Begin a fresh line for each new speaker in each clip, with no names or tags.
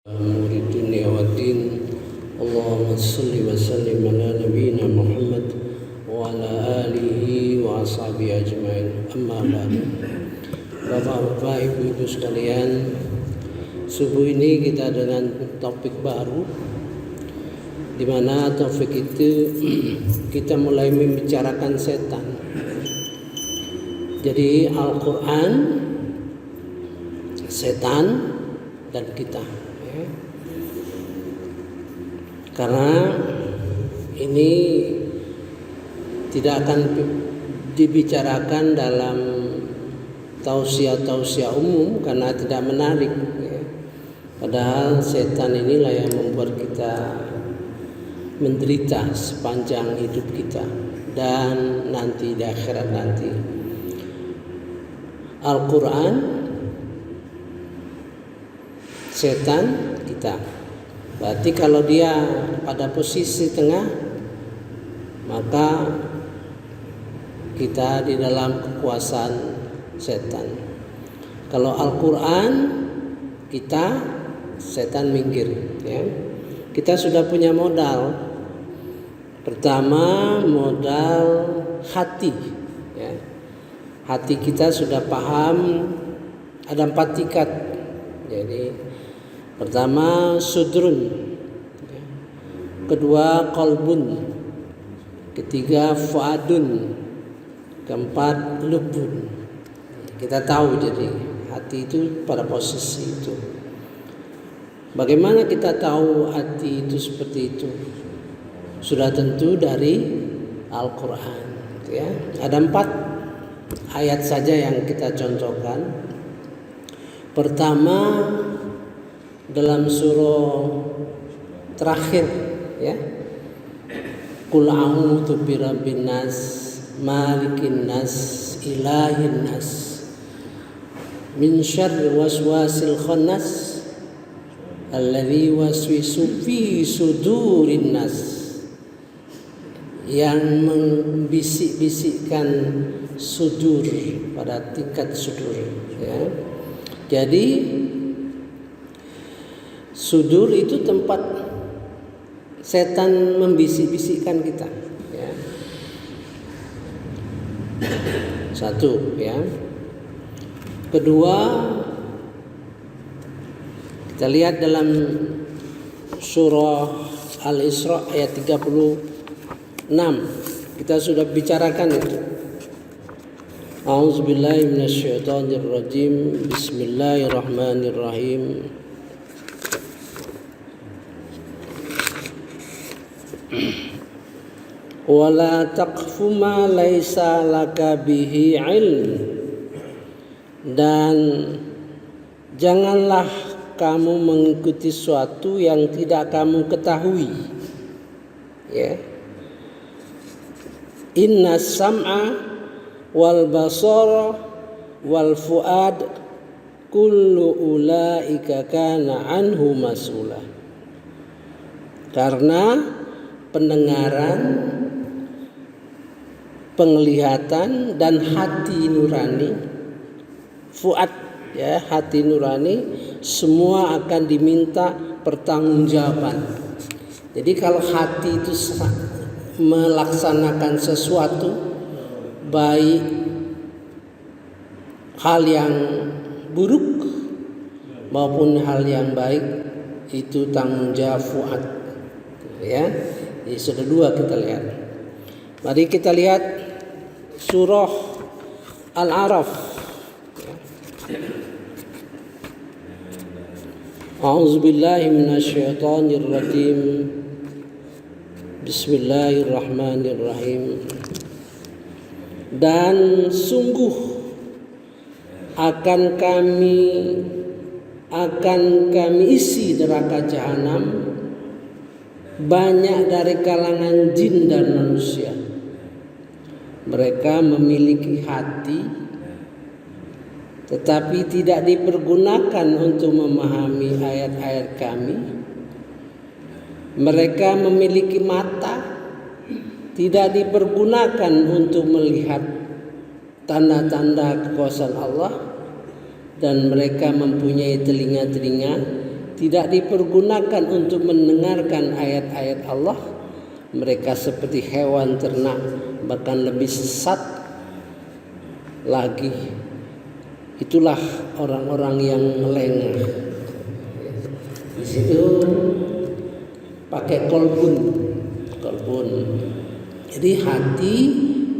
أمور الدنيا والدين اللهم صل وسلم على نبينا محمد وعلى آله وأصحابه أجمعين. Amma ba'du. Bapak-bapak, ibu-ibu sekalian, subuh ini kita dengan topik baru, di mana topik itu kita mulai membicarakan setan. Jadi Al-Quran, setan, dan kita. Karena ini tidak akan dibicarakan dalam tausiah umum karena tidak menarik. Padahal setan inilah yang membuat kita menderita sepanjang hidup kita dan nanti di akhirat nanti. Al-Quran, setan, kita. Berarti kalau dia pada posisi tengah, maka kita di dalam kekuasaan setan. Kalau Al-Quran, kita, setan minggir. Ya. Kita sudah punya modal. Pertama, modal hati. Ya. Hati kita sudah paham ada 4 tingkat. Jadi pertama sudrun, kedua qalbun, ketiga fuadun, keempat lubun. Kita tahu jadi hati itu pada posisi itu. Bagaimana kita tahu hati itu seperti itu? Sudah tentu dari Al-Quran. Ya. Ada 4 ayat saja yang kita contohkan. Pertama dalam surah terakhir, ya, Qul a'udzu birabbin nas, malikin nas, ilahin nas, min syarri waswasil khannas, alladzi waswisu fi sudurin nas, yang membisik-bisikkan sudur, pada tingkat sudur. Ya. Jadi sudur itu tempat setan membisik-bisikkan kita. Ya. Satu, ya. Kedua, kita lihat dalam surah Al-Isra ayat 36. Kita sudah bicarakan itu. A'udzubillahi minasyaitonirrajim. Bismillahirrahmanirrahim. Wala taqfu ma laisa laka bihi ilm, dan janganlah kamu mengikuti sesuatu yang tidak kamu ketahui. Ya. Inna sam'a wal basara wal fuad kullu ulaika kana anhu mas'ula. Karena pendengaran, penglihatan, dan hati nurani, fuad, ya, hati nurani, semua akan diminta pertanggungjawaban. Jadi kalau hati itu melaksanakan sesuatu, baik hal yang buruk maupun hal yang baik, itu tanggung jawab fuad. Ya, jadi sudah 2 kita lihat. Mari kita lihat surah Al-A'raf. A'udzubillahi minasyaitonirrajim. Bismillahirrahmanirrahim. Dan sungguh akan kami isi neraka jahanam banyak dari kalangan jin dan manusia. Mereka memiliki hati, tetapi tidak dipergunakan untuk memahami ayat-ayat kami. Mereka memiliki mata, tidak dipergunakan untuk melihat tanda-tanda kekuasaan Allah. Dan mereka mempunyai telinga-telinga, tidak dipergunakan untuk mendengarkan ayat-ayat Allah, mereka seperti hewan ternak, bahkan lebih sesat lagi. Itulah orang-orang yang lengah. Di situ pakai kolbun. Jadi hati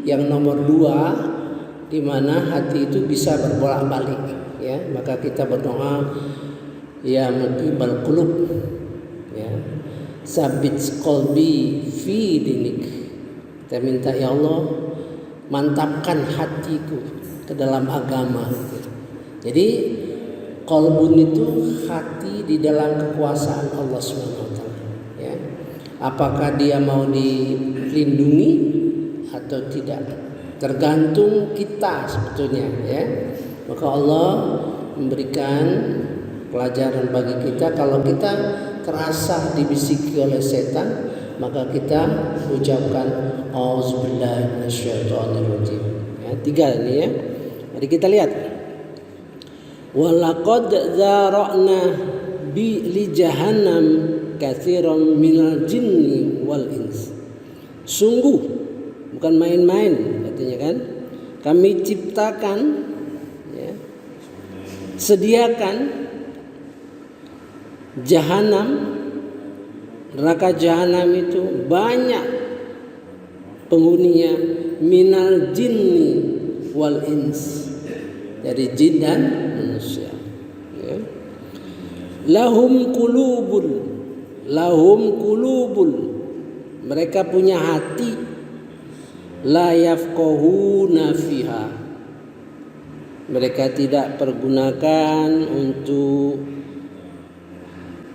yang nomor 2, di mana hati itu bisa berbolak-balik, ya. Maka kita berdoa, ya muqibal qulub, ya, sabit qalbi fi dinik. Kita minta, ya Allah, mantapkan hatiku ke dalam agama. Jadi qalbun itu hati di dalam kekuasaan Allah SWT, ya. Apakah dia mau dilindungi atau tidak, tergantung kita sebetulnya, ya. Maka Allah memberikan pelajaran bagi kita. Kalau kita terasa dibisiki oleh setan, maka kita ucapkan auzubillahi minasyaitonirrajim. Ya, 3 ini, ya. Mari kita lihat. Walaqad zara'na li jahannam katsiran minal jinni wal ins. Sungguh, bukan main-main katanya kan. Kami ciptakan, ya, sediakan jahanam, neraka jahanam itu banyak penghuninya, minal jinni wal ins, dari jin dan manusia, ya. Lahum qulubun, mereka punya hati, la yafqahuna fiha, mereka tidak pergunakan untuk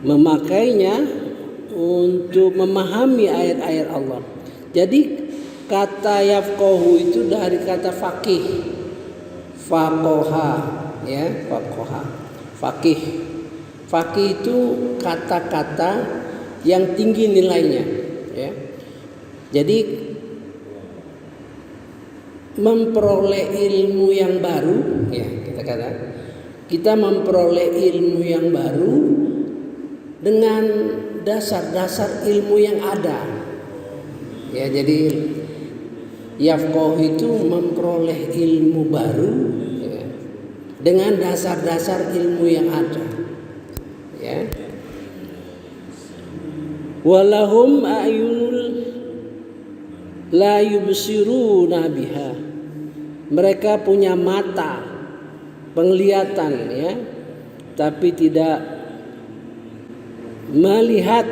memakainya untuk memahami ayat-ayat Allah. Jadi kata yafqahu itu dari kata faqih, faqaha, ya, faqaha, faqih. Faqih itu kata-kata yang tinggi nilainya, ya. Jadi memperoleh ilmu yang baru, ya, kita memperoleh ilmu yang baru dengan dasar-dasar ilmu yang ada, ya. Jadi yafqah itu memperoleh ilmu baru, ya, dengan dasar-dasar ilmu yang ada, ya. Walahum a'yunul la yubsiruna biha, mereka punya mata penglihatan, ya, tapi tidak melihat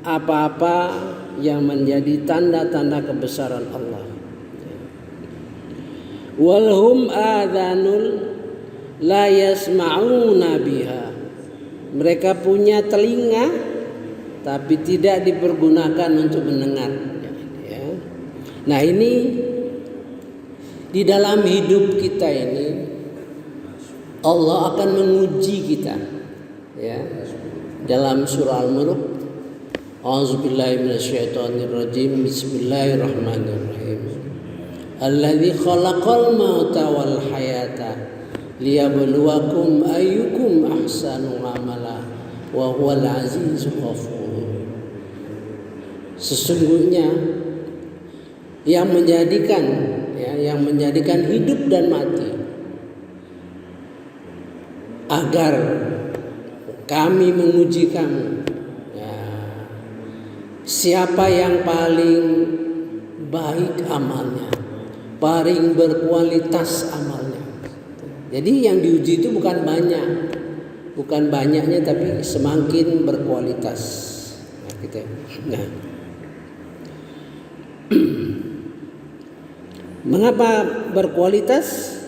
apa-apa yang menjadi tanda-tanda kebesaran Allah. Walhum adhanul la yasma'una biha, mereka punya telinga tapi tidak dipergunakan untuk mendengar, ya. Nah, ini di dalam hidup kita ini Allah akan menguji kita, ya. Dalam surah Al-Mulk, auzubillahi minasyaitonirrajim, bismillahirrahmanirrahim. Alladzi khalaqal mauta wal hayata liyabluwakum ayyukum ahsanu amala wa huwal azizul ghafur. Sesungguhnya yang menjadikan, ya, yang menjadikan hidup dan mati agar kami menguji kamu, ya, siapa yang paling baik amalnya, paling berkualitas amalnya. Jadi yang diuji itu bukan banyaknya, tapi semakin berkualitas. Nah, gitu. Nah, mengapa berkualitas?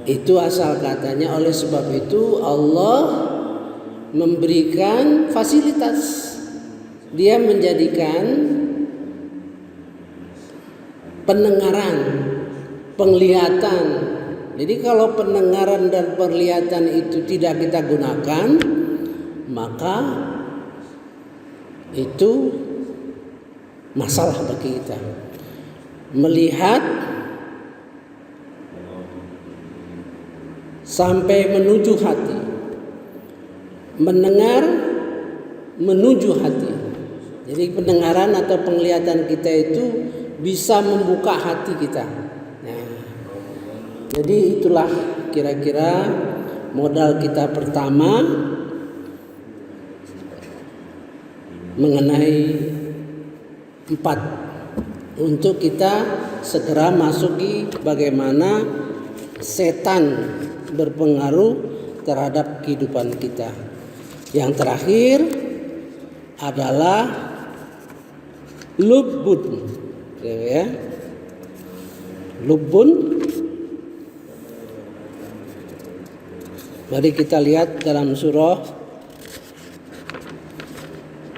Itu asal katanya, oleh sebab itu Allah memberikan fasilitas. Dia menjadikan pendengaran, penglihatan. Jadi kalau pendengaran dan penglihatan itu tidak kita gunakan, maka itu masalah bagi kita. Melihat sampai menuju hati, mendengar menuju hati. Jadi pendengaran atau penglihatan kita itu bisa membuka hati kita. Nah, jadi itulah kira-kira modal kita pertama mengenai 4 untuk kita segera masuki bagaimana setan berpengaruh terhadap kehidupan kita. Yang terakhir adalah lubbun, ya. Lubbun. Mari kita lihat dalam surah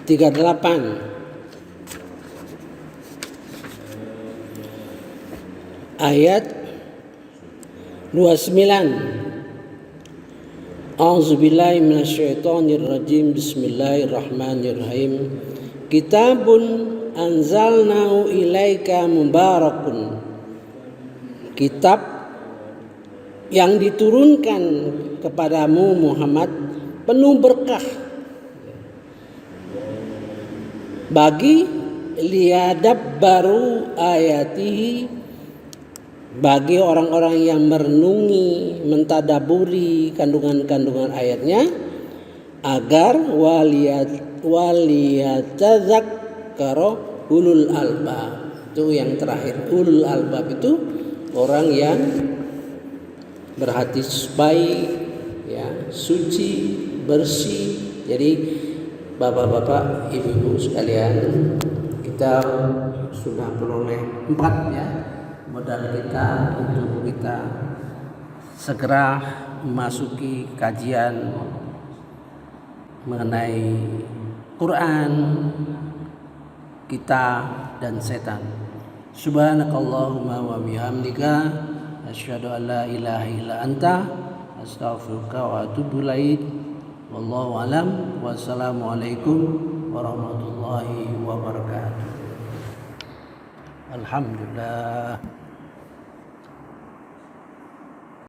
38 ayat 29. A'udzubillahi minasyaitonirrajim. Bismillahirrahmanirrahim. Kitabun anzalnahu ilaika mubarakun. Kitab yang diturunkan kepadamu Muhammad penuh berkah bagi liyadabbaru ayatihi, bagi orang-orang yang merenungi, mentadaburi kandungan-kandungan ayatnya, agar waliyatadzakkara ulul albab. Itu yang terakhir. Ulul albab itu orang yang berhati baik, ya, suci, bersih. Jadi bapak-bapak, ibu-ibu sekalian, kita sudah peroleh 4 ya modal kita untuk kita segera memasuki kajian mengenai Quran, kita dan setan. Subhanakallahumma wa bihamdika asyhadu an la ilaha illa anta astaghfiruka wa atubu ilaik. Wallahu alam. Wassalamualaikum warahmatullahi wabarakatuh. Alhamdulillah.